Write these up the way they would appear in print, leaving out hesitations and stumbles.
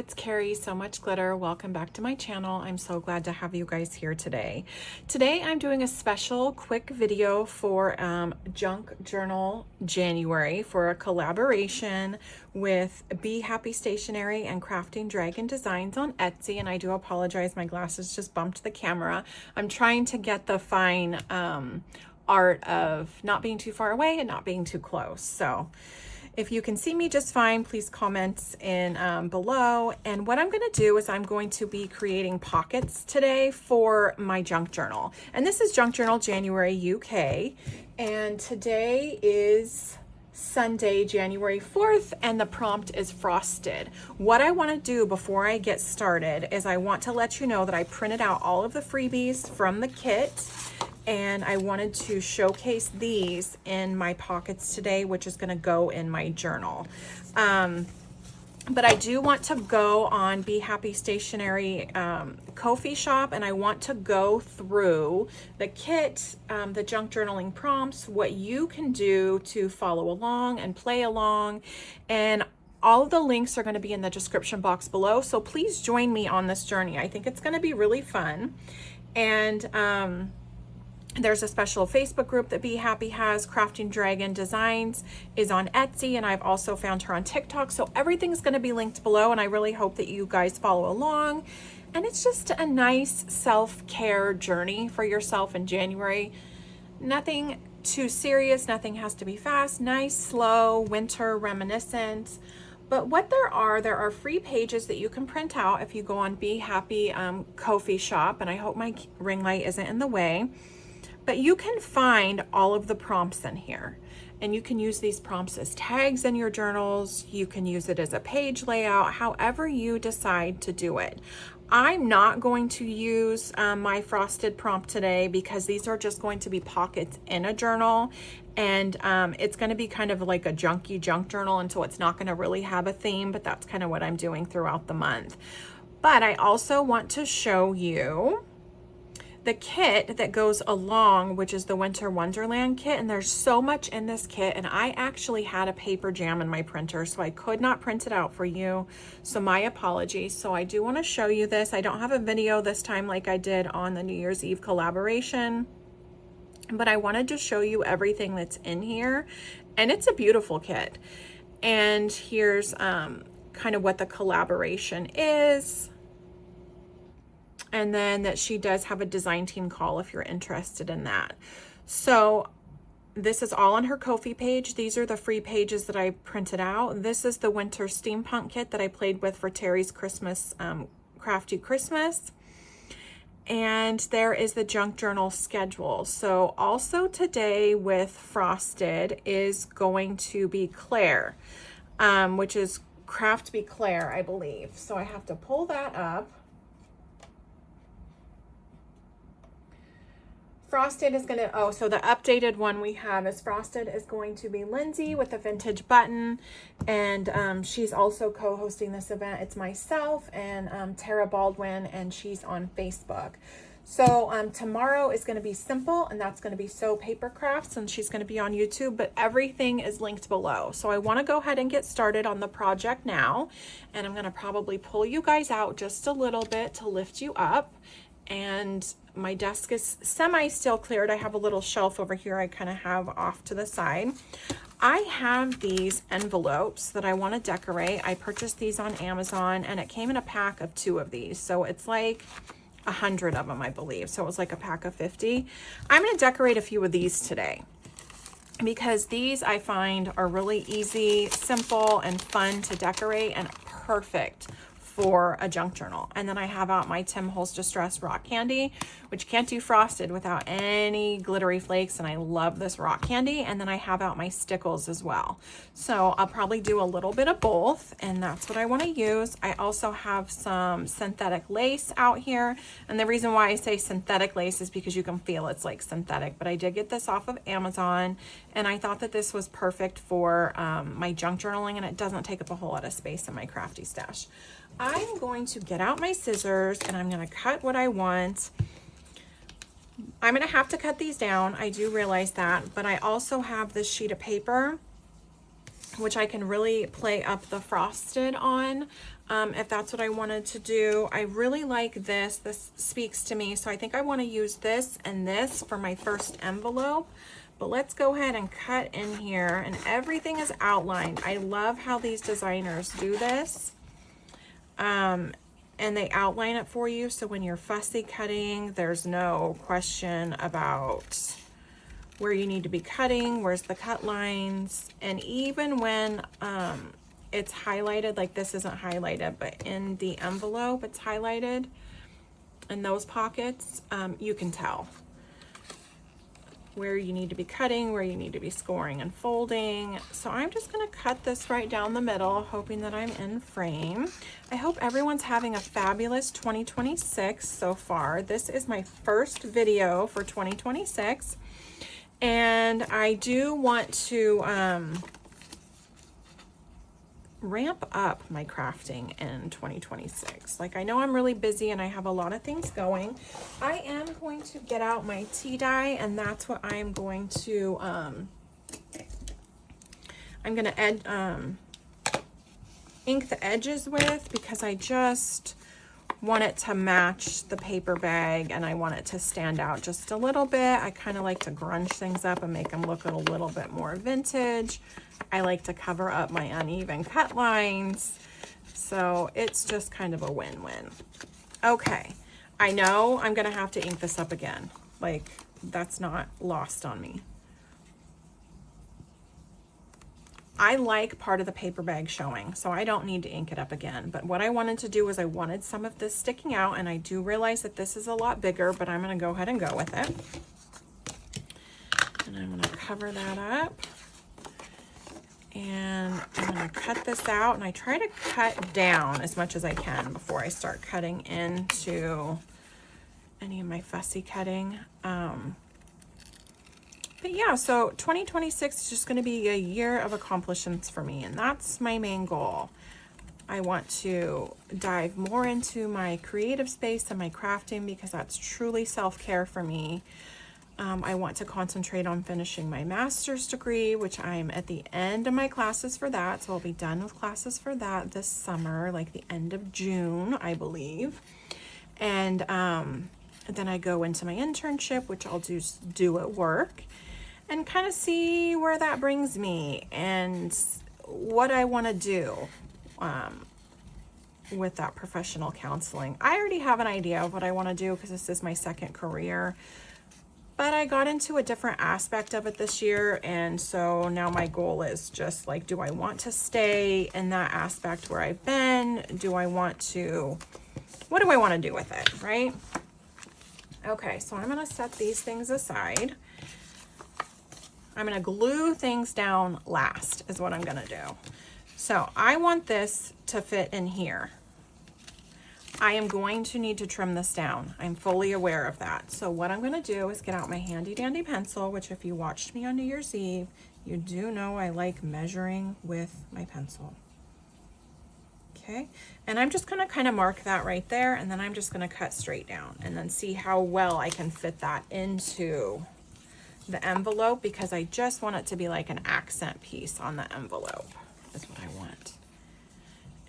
it's Carrie, Sewmuchglitter. Welcome back to my channel. I'm so glad to have you guys here today. Today I'm doing a special quick video for Junk Journal January for a collaboration with Bee Happy Stationery and Crafting Dragon Designs on Etsy. And I do apologize, my glasses just bumped the camera. I'm trying to get the fine art of not being too far away and not being too close. So if you can see me just fine, please comment in below. And what I'm gonna do is I'm going to be creating pockets today for my junk journal. And this is Junk Journal January UK. And today is Sunday, January 4th, and the prompt is frosted. What I wanna do before I get started is I want to let you know that I printed out all of the freebies from the kit, and I wanted to showcase these in my pockets today, which is gonna go in my journal. But I do want to go on Bee Happy Stationery Ko-fi shop, and I want to go through the kit, the junk journaling prompts, what you can do to follow along and play along. And all of the links are going to be in the description box below. So please join me on this journey. I think it's going to be really fun. And there's a special Facebook group that Bee Happy has. Crafting Dragon Designs is on Etsy, and I've also found her on TikTok. So everything's going to be linked below, and I really hope that you guys follow along. And it's just a nice self-care journey for yourself in January. Nothing too serious, nothing has to be fast, nice, slow, winter reminiscent. But what there are free pages that you can print out if you go on Bee Happy Ko-fi shop, and I hope my ring light isn't in the way. But you can find all of the prompts in here, and you can use these prompts as tags in your journals. You can use it as a page layout, however you decide to do it. I'm not going to use my frosted prompt today because these are just going to be pockets in a journal, and it's going to be kind of like a junky junk journal, and so it's not going to really have a theme, but that's kind of what I'm doing throughout the month. But I also want to show you the kit that goes along, which is the Winter Wonderland kit, and there's so much in this kit, and I actually had a paper jam in my printer, so I could not print it out for you, so my apologies. So I do want to show you this. I don't have a video this time like I did on the New Year's Eve collaboration, but I wanted to show you everything that's in here, and it's a beautiful kit. And here's kind of what the collaboration is. And then that she does have a design team call if you're interested in that. So this is all on her Ko-fi page. These are the free pages that I printed out. This is the winter steampunk kit that I played with for Terry's Christmas, Crafty Christmas. And there is the junk journal schedule. So also today with frosted is going to be Claire, which is Craft Be Claire, I believe. So I have to pull that up. Frosted is going to, so the updated one we have is Frosted is going to be Lindsey with a vintage button. And she's also co-hosting this event. It's myself and Tara Baldwin, and she's on Facebook. So tomorrow is going to be Simple, and that's going to be Sew Paper Crafts, and she's going to be on YouTube, but everything is linked below. So I want to go ahead and get started on the project now. And I'm going to probably pull you guys out just a little bit to lift you up. And my desk is semi-still cleared. I have a little shelf over here I kind of have off to the side. I have these envelopes that I want to decorate. I purchased these on Amazon, and it came in a pack of 2 of these. So it's like 100 of them, I believe. So it was like a pack of 50. I'm going to decorate a few of these today because these I find are really easy, simple, and fun to decorate, and perfect for a junk journal. And then I have out my Tim Holtz Distress Rock Candy, which can't do frosted without any glittery flakes, and I love this rock candy. And then I have out my stickles as well. So I'll probably do a little bit of both, and that's what I want to use. I also have some synthetic lace out here, and the reason why I say synthetic lace is because you can feel it's like synthetic, but I did get this off of Amazon, and I thought that this was perfect for my junk journaling, and it doesn't take up a whole lot of space in my crafty stash. I'm going to get out my scissors, and I'm going to cut what I want. I'm going to have to cut these down. I do realize that, but I also have this sheet of paper which I can really play up the frosted on if that's what I wanted to do. I really like this. This speaks to me. So I think I want to use this and this for my first envelope. But let's go ahead and cut in here, and everything is outlined. I love how these designers do this. And they outline it for you, so when you're fussy cutting, there's no question about where you need to be cutting, where's the cut lines. And even when it's highlighted, like this isn't highlighted, but in the envelope it's highlighted in those pockets, you can tell where you need to be cutting, where you need to be scoring and folding. So I'm just gonna cut this right down the middle, hoping that I'm in frame. I hope everyone's having a fabulous 2026 so far. This is my first video for 2026. And I do want to ramp up my crafting in 2026. Like, I know I'm really busy and I have a lot of things going. I am going to get out my tea dye, and that's what I'm going to I'm gonna ink the edges with, because I just want it to match the paper bag and I want it to stand out just a little bit. I kind of like to grunge things up and make them look a little bit more vintage. I like to cover up my uneven cut lines. So it's just kind of a win-win. Okay, I know I'm gonna have to ink this up again. Like, that's not lost on me. I like part of the paper bag showing, so I don't need to ink it up again. But what I wanted to do was I wanted some of this sticking out, and I do realize that this is a lot bigger, but I'm gonna go ahead and go with it. And I'm gonna cover that up. And I'm gonna cut this out, and I try to cut down as much as I can before I start cutting into any of my fussy cutting. But yeah, so 2026 is just going to be a year of accomplishments for me, and that's my main goal. I want to dive more into my creative space and my crafting, because that's truly self-care for me. I want to concentrate on finishing my master's degree, which I'm at the end of my classes for that. So I'll be done with classes for that this summer, like the end of June, I believe. And then I go into my internship, which I'll do at work, and kind of see where that brings me and what I want to do with that professional counseling. I already have an idea of what I want to do, because this is my second career, but I got into a different aspect of it this year. And so now my goal is just like, do I want to stay in that aspect where I've been? What do I want to do with it, right? Okay, so I'm going to set these things aside. I'm going to glue things down last is what I'm going to do. So I want this to fit in here. I am going to need to trim this down. I'm fully aware of that. So what I'm going to do is get out my handy dandy pencil, which if you watched me on New Year's Eve, you do know I like measuring with my pencil. Okay, and I'm just going to kind of mark that right there, and then I'm just going to cut straight down and then see how well I can fit that into the envelope, because I just want it to be like an accent piece on the envelope is what I want.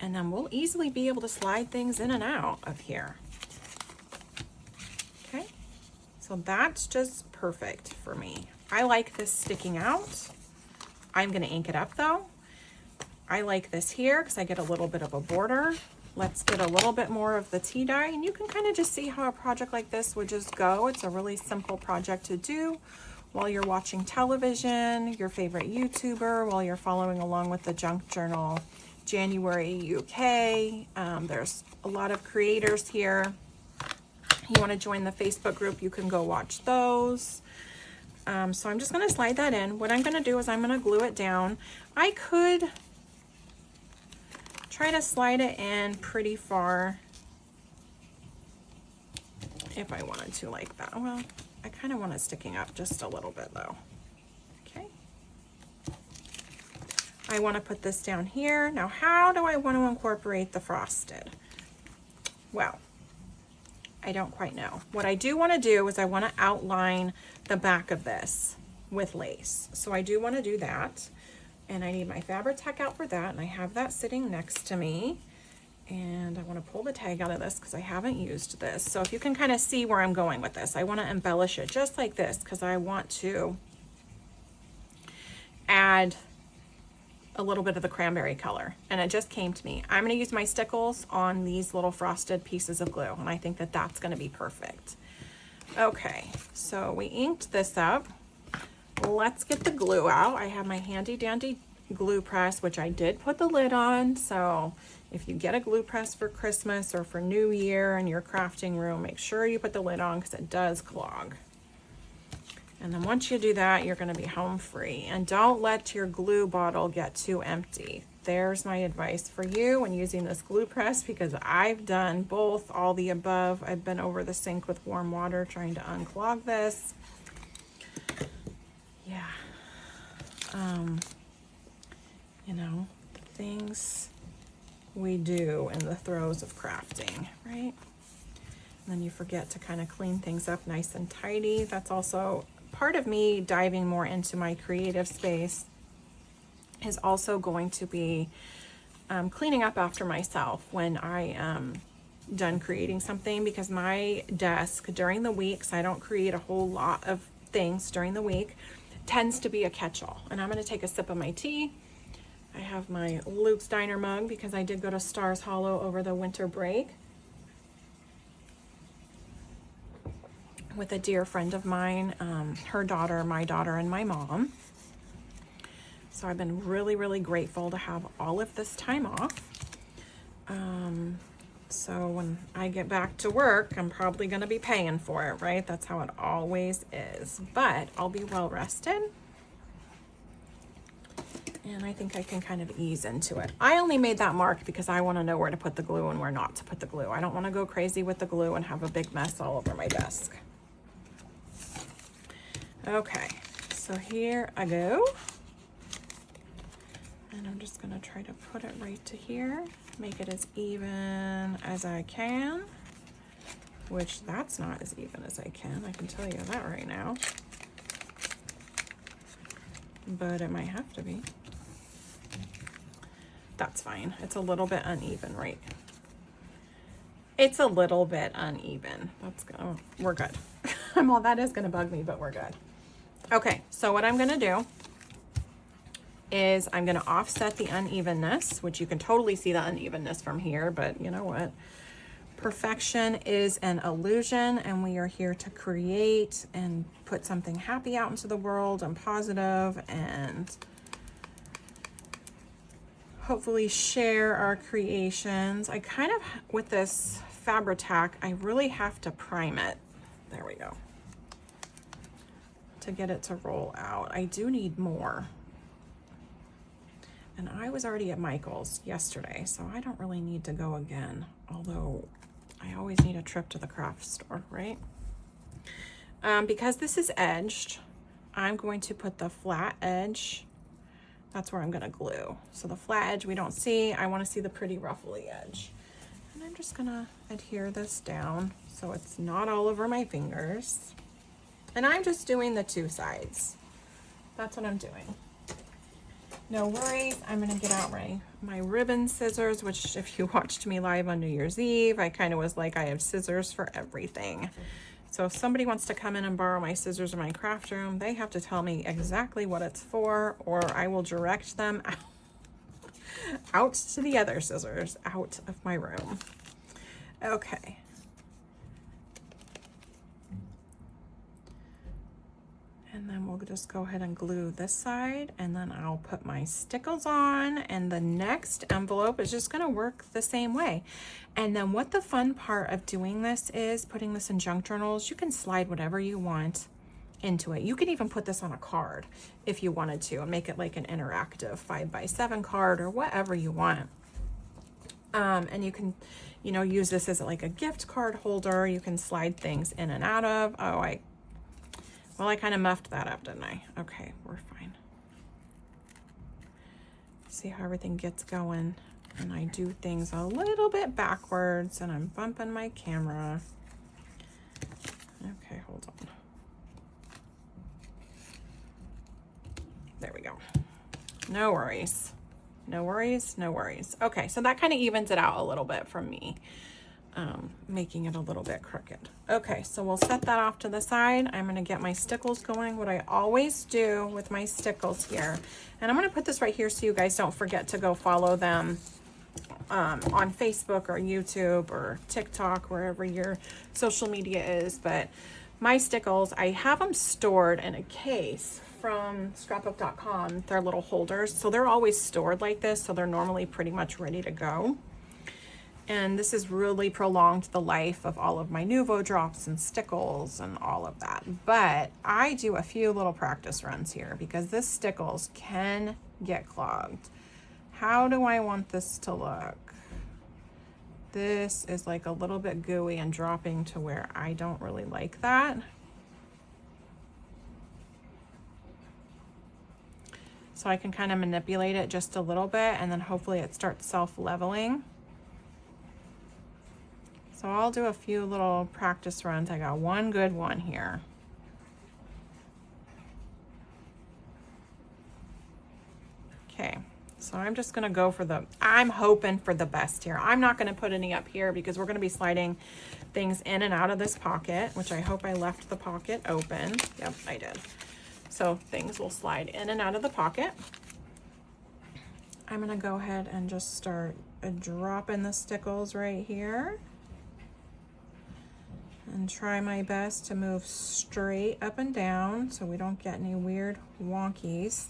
And then we'll easily be able to slide things in and out of here. Okay, so that's just perfect for me. I like this sticking out. I'm going to ink it up though. I like this here because I get a little bit of a border. Let's get a little bit more of the tea dye, and you can kind of just see how a project like this would just go. It's a really simple project to do while you're watching television, your favorite YouTuber, while you're following along with the Junk Journal January UK. There's a lot of creators here. You want to join the Facebook group, you can go watch those. So I'm just going to slide that in. What I'm going to do is I'm going to glue it down. I could try to slide it in pretty far if I wanted to, like that. Well, I kind of want it sticking up just a little bit though. Okay. I want to put this down here. Now, how do I want to incorporate the frosted? Well, I don't quite know. What I do want to do is I want to outline the back of this with lace. So I do want to do that. And I need my Fabri-Tac out for that, and I have that sitting next to me. And I want to pull the tag out of this because I haven't used this. So if you can kind of see where I'm going with this, I want to embellish it just like this because I want to add a little bit of the cranberry color. And it just came to me. I'm going to use my stickles on these little frosted pieces of glue, and I think that that's going to be perfect. Okay, so we inked this up. Let's get the glue out. I have my handy dandy glue press, which I did put the lid on. So if you get a glue press for Christmas or for New Year in your crafting room, make sure you put the lid on because it does clog. And then once you do that, you're going to be home free. And don't let your glue bottle get too empty. There's my advice for you when using this glue press, because I've done both, all the above. I've been over the sink with warm water trying to unclog this. Yeah. You know, the things we do in the throes of crafting, right? And then you forget to kind of clean things up nice and tidy. That's also part of me diving more into my creative space, is also going to be cleaning up after myself when I am done creating something, because my desk during the week, so I don't create a whole lot of things during the week, tends to be a catch-all. And I'm going to take a sip of my tea. I have my Luke's Diner mug because I did go to Stars Hollow over the winter break with a dear friend of mine, her daughter, my daughter, and my mom. So I've been really, really grateful to have all of this time off. So when I get back to work, I'm probably going to be paying for it, right? That's how it always is. But I'll be well rested. And I think I can kind of ease into it. I only made that mark because I want to know where to put the glue and where not to put the glue. I don't want to go crazy with the glue and have a big mess all over my desk. Okay, so here I go. And I'm just going to try to put it right to here. Make it as even as I can. Which that's not as even as I can tell you that right now. But it might have to be. That's fine. It's a little bit uneven, right? It's a little bit uneven. We're good. Well, that is gonna bug me, but we're good. Okay, so what I'm gonna do is I'm gonna offset the unevenness, which you can totally see the unevenness from here, but you know what? Perfection is an illusion, and we are here to create and put something happy out into the world and positive, and hopefully share our creations. I kind of, with this Fabri-Tac, I really have to prime it. There we go. To get it to roll out. I do need more. And I was already at Michael's yesterday, so I don't really need to go again. Although I always need a trip to the craft store, right? Because this is edged, I'm going to put the flat edge. That's where I'm gonna glue. So the flat edge we don't see. I wanna see the pretty ruffly edge. And I'm just gonna adhere this down so it's not all over my fingers. And I'm just doing the two sides. That's what I'm doing. No worries, I'm gonna get out my ribbon scissors, which if you watched me live on New Year's Eve, I kind of was like, I have scissors for everything. So if somebody wants to come in and borrow my scissors in my craft room, they have to tell me exactly what it's for, or I will direct them out to the other scissors out of my room. Okay. And then we'll just go ahead and glue this side, and then I'll put my stickles on, and the next envelope is just gonna work the same way. And then what the fun part of doing this is, putting this in junk journals, you can slide whatever you want into it. You can even put this on a card if you wanted to, and make it like an interactive 5x7 card or whatever you want. And you can, you know, use this as like a gift card holder. You can slide things in and out of. Oh, well, I kind of muffed that up, didn't I? Okay, we're fine. See how everything gets going. And I do things a little bit backwards, and I'm bumping my camera. Okay, hold on. There we go. No worries. No worries, no worries. Okay, so that kind of evens it out a little bit from me making it a little bit crooked. Okay, so we'll set that off to the side. I'm gonna get my stickles going, what I always do with my stickles here. And I'm gonna put this right here so you guys don't forget to go follow them on Facebook or YouTube or TikTok, wherever your social media is. But my stickles, I have them stored in a case from scrapbook.com. They're little holders, so they're always stored like this, so they're normally pretty much ready to go. And this has really prolonged the life of all of my Nuvo drops and stickles and all of that. But I do a few little practice runs here because this stickles can get clogged. How do I want this to look? This is like a little bit gooey and dropping to where I don't really like that. So I can kind of manipulate it just a little bit, and then hopefully it starts self-leveling. So I'll do a few little practice runs. I got one good one here. Okay, so I'm just gonna go for I'm hoping for the best here. I'm not gonna put any up here because we're gonna be sliding things in and out of this pocket, which I hope I left the pocket open. Yep, I did. So things will slide in and out of the pocket. I'm gonna go ahead and just start dropping the stickles right here. And try my best to move straight up and down so we don't get any weird wonkies.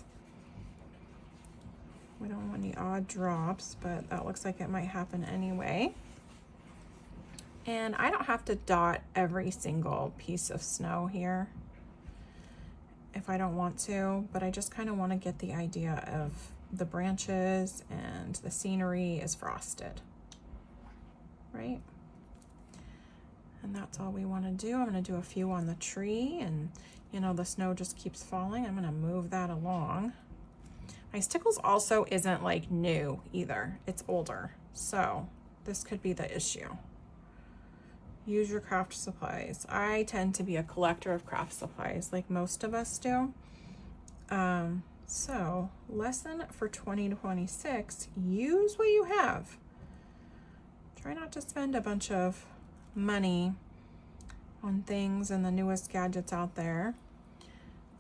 We don't want any odd drops, but that looks like it might happen anyway. And I don't have to dot every single piece of snow here if I don't want to, but I just kind of want to get the idea of the branches and the scenery is frosted, right? And that's all we want to do. I'm going to do a few on the tree, and you know, the snow just keeps falling. I'm going to move that along. My stickles also isn't like new either. It's older. So this could be the issue. Use your craft supplies. I tend to be a collector of craft supplies like most of us do. So lesson for 2026, use what you have. Try not to spend a bunch of money on things and the newest gadgets out there.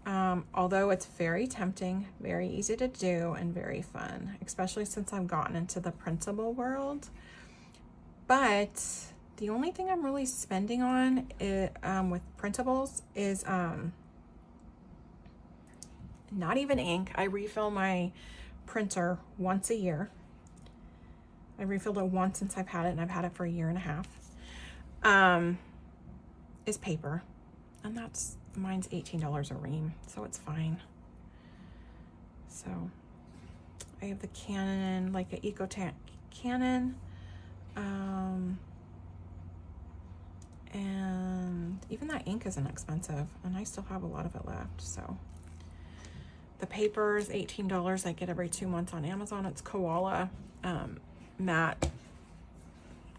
Although it's very tempting, very easy to do, and very fun, especially since I've gotten into the printable world. But the only thing I'm really spending on with printables is not even ink. I refill my printer once a year. I refilled it once since I've had it, and I've had it for a year and a half. Is paper, and mine's $18 a ream, so it's fine. So I have the Canon, like an EcoTank Canon, and even that ink isn't expensive, and I still have a lot of it left. So the paper is $18. I get every 2 months on Amazon. It's koala matte,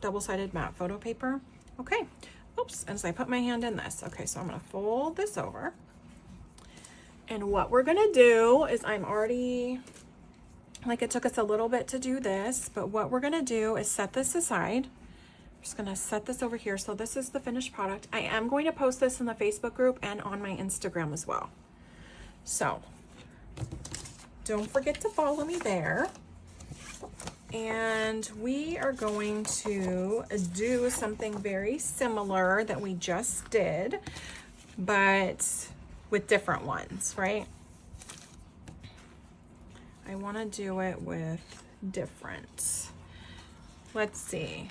double-sided matte photo paper. Okay, oops, and so I put my hand in this. Okay, so I'm gonna fold this over. And what we're gonna do is I'm already, like, it took us a little bit to do this, but what we're gonna do is set this aside. I'm just gonna set this over here. So this is the finished product. I am going to post this in the Facebook group and on my Instagram as well. So don't forget to follow me there. And we are going to do something very similar that we just did, but with different ones, right? I want to do it with different. Let's see.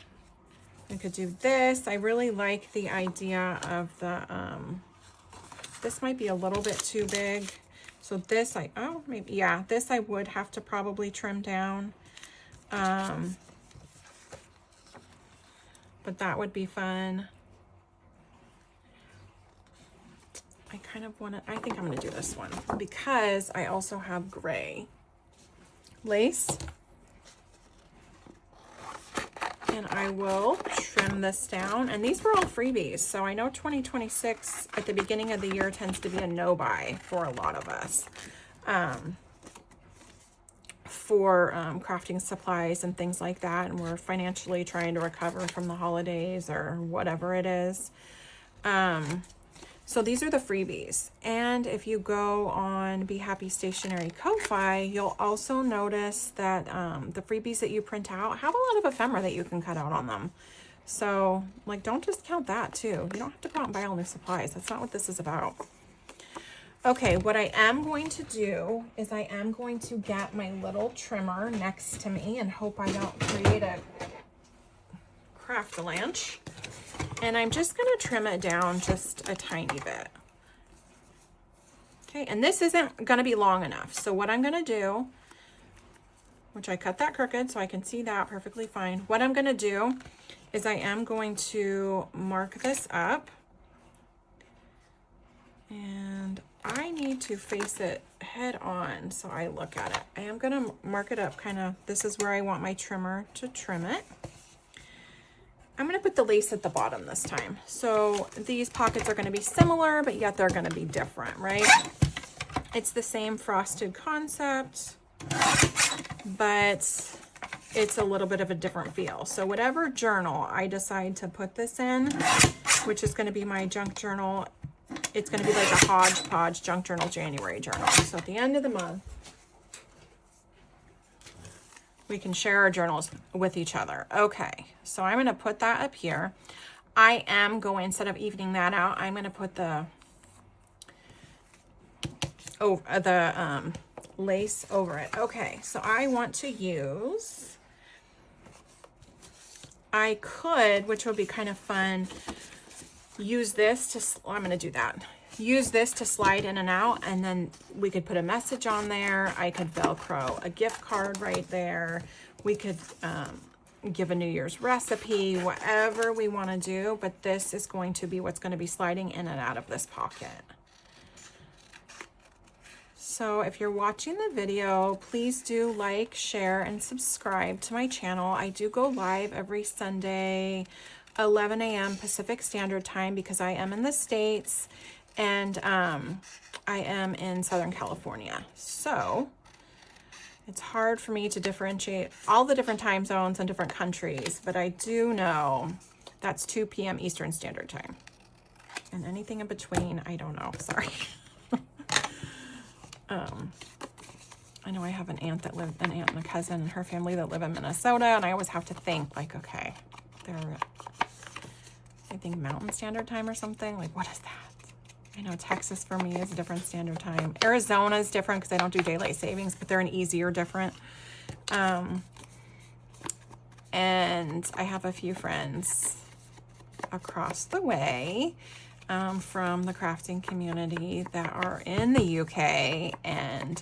I could do this. I really like the idea of the, this might be a little bit too big. So this, maybe, yeah, this I would have to probably trim down. But that would be fun. I kind of want to, I think I'm going to do this one because I also have gray lace, and I will trim this down. And these were all freebies. So I know 2026 at the beginning of the year tends to be a no buy for a lot of us. for crafting supplies and things like that, and we're financially trying to recover from the holidays or whatever it is. So these are the freebies. And if you go on Bee Happy Stationery Ko-Fi, you'll also notice that the freebies that you print out have a lot of ephemera that you can cut out on them. So like, don't discount that too. You don't have to go out and buy all new supplies. That's not what this is about. Okay, what I am going to do is I am going to get my little trimmer next to me and hope I don't create a craft-a-lanch. And I'm just going to trim it down just a tiny bit. Okay, and this isn't going to be long enough. So what I'm going to do, which I cut that crooked so I can see that perfectly fine. What I'm going to do is I am going to mark this up. And I need to face it head on so I look at it. I am going to mark it up kind of, this is where I want my trimmer to trim it. I'm going to put the lace at the bottom this time. So these pockets are going to be similar, but yet they're going to be different, right? It's the same frosted concept, but it's a little bit of a different feel. So whatever journal I decide to put this in, which is going to be my junk journal, it's going to be like a hodgepodge junk journal January journal. So at the end of the month, we can share our journals with each other. Okay, so I'm going to put that up here. I am going, instead of evening that out, I'm going to put the lace over it. Okay, so I want to use, I could, which would be kind of fun, use this to, I'm going to do that. Use this to slide in and out, and then we could put a message on there. I could Velcro a gift card right there. We could give a New Year's recipe, whatever we want to do, but this is going to be what's going to be sliding in and out of this pocket. So if you're watching the video, please do like, share, and subscribe to my channel. I do go live every Sunday, 11 a.m. Pacific Standard Time, because I am in the States. And I am in Southern California. So it's hard for me to differentiate all the different time zones and different countries, but I do know that's 2 p.m. Eastern Standard Time. And anything in between, I don't know, sorry. I know I have an aunt and a cousin and her family that live in Minnesota, and I always have to think like, okay, they're, I think Mountain Standard Time or something, like what is that? I know Texas for me is a different standard time. Arizona is different because I don't do daylight savings, but they're an easier different. And I have a few friends across the way from the crafting community that are in the UK and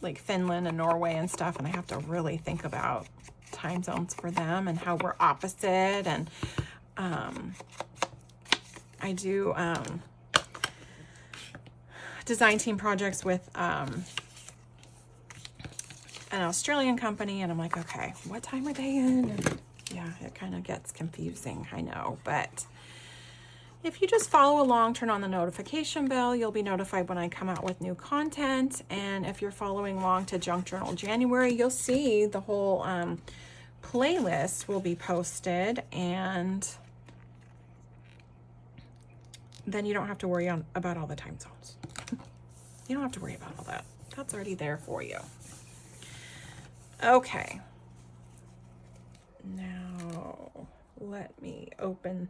like Finland and Norway and stuff. And I have to really think about time zones for them and how we're opposite. And I do design team projects with an Australian company, and I'm like, okay, what time are they in? And yeah, it kind of gets confusing, I know, but if you just follow along, turn on the notification bell, you'll be notified when I come out with new content. And if you're following along to Junk Journal January, you'll see the whole playlist will be posted, and then you don't have to worry about all the time zones. You don't have to worry about all that. That's already there for you. Okay. Now, let me open.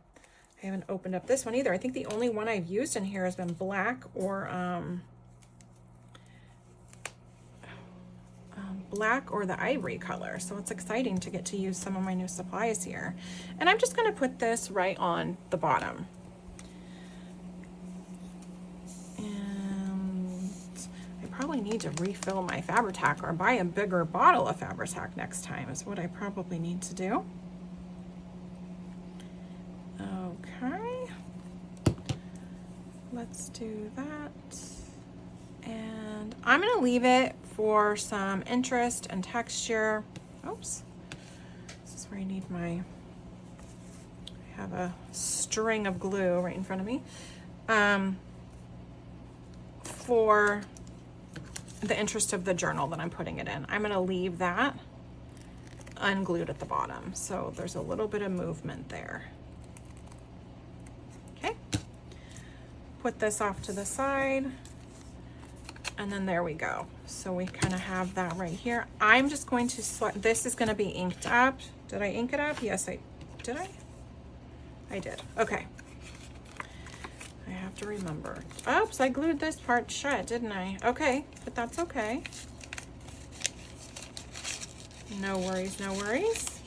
I haven't opened up this one either. I think the only one I've used in here has been black or the ivory color. So it's exciting to get to use some of my new supplies here. And I'm just going to put this right on the bottom. Probably need to refill my Fabri-Tac or buy a bigger bottle of Fabri-Tac next time is what I probably need to do. Okay, let's do that. And I'm going to leave it for some interest and texture. Oops, this is where I need my, I have a string of glue right in front of me. For the interest of the journal that I'm putting it in. I'm gonna leave that unglued at the bottom. So there's a little bit of movement there. Okay. Put this off to the side. And then there we go. So we kind of have that right here. I'm just going to, this is gonna be inked up. Did I ink it up? Yes, did I? I did, okay. I have to remember. Oops, I glued this part shut, didn't I? Okay, but that's okay. No worries, no worries.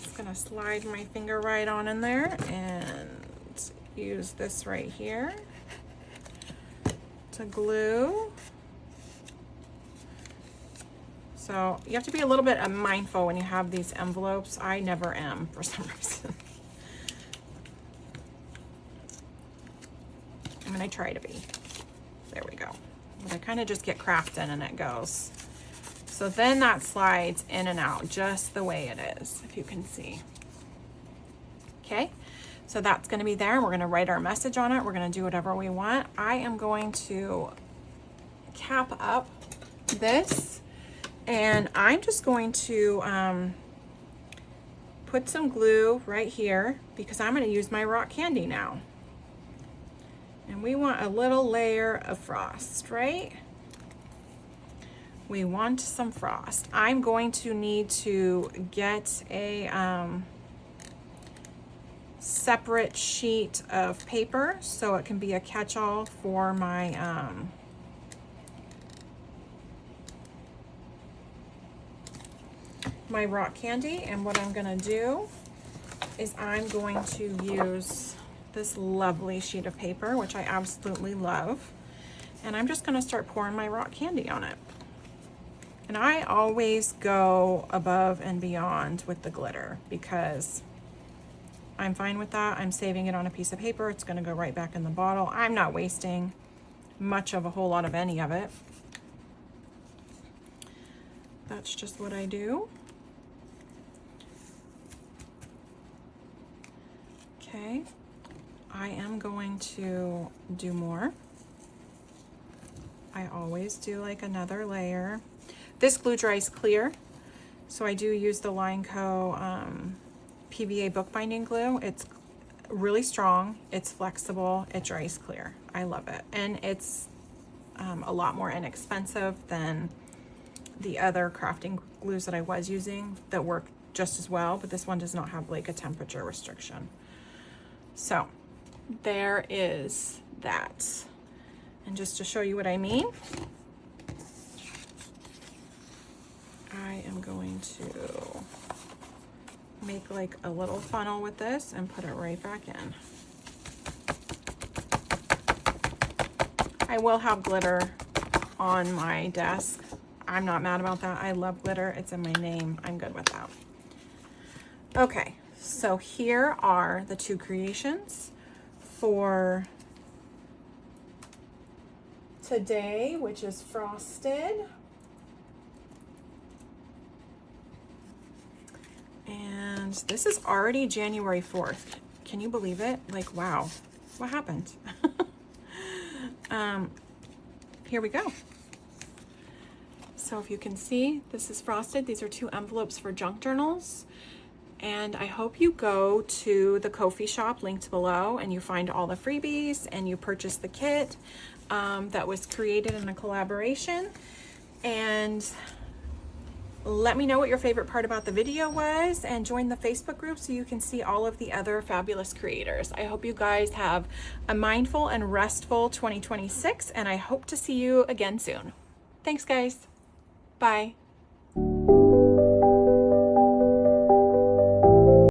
Just gonna slide my finger right on in there and use this right here to glue. So you have to be a little bit mindful when you have these envelopes. I never am for some reason. I mean, I try to be. There we go. But I kind of just get crafting and it goes. So then that slides in and out just the way it is, if you can see. Okay, so that's gonna be there. We're gonna write our message on it. We're gonna do whatever we want. I am going to cap up this, and I'm just going to put some glue right here because I'm gonna use my rock candy now. And we want a little layer of frost, right? We want some frost. I'm going to need to get a separate sheet of paper so it can be a catch-all for my my rock candy. And what I'm gonna do is I'm going to use this lovely sheet of paper, which I absolutely love, and I'm just gonna start pouring my rock candy on it. And I always go above and beyond with the glitter because I'm fine with that. I'm saving it on a piece of paper. It's gonna go right back in the bottle. I'm not wasting much of a whole lot of any of it. That's just what I do. Okay, I am going to do more. I always do like another layer. This glue dries clear, so I do use the Line Co. PVA bookbinding glue. It's really strong, it's flexible, it dries clear. I love it, and it's a lot more inexpensive than the other crafting glues that I was using that work just as well, but this one does not have like a temperature restriction. So there is that. And just to show you what I mean, I am going to make like a little funnel with this and put it right back in. I will have glitter on my desk. I'm not mad about that. I love glitter. It's in my name. I'm good with that. Okay, so here are the two creations for today, which is frosted. And this is already January 4th. Can you believe it? Like, wow, what happened? Here we go. So if you can see, this is frosted. These are two envelopes for junk journals. And I hope you go to the Ko-fi shop linked below and you find all the freebies and you purchase the kit that was created in a collaboration. And let me know what your favorite part about the video was, and join the Facebook group so you can see all of the other fabulous creators. I hope you guys have a mindful and restful 2026, and I hope to see you again soon. Thanks, guys. Bye.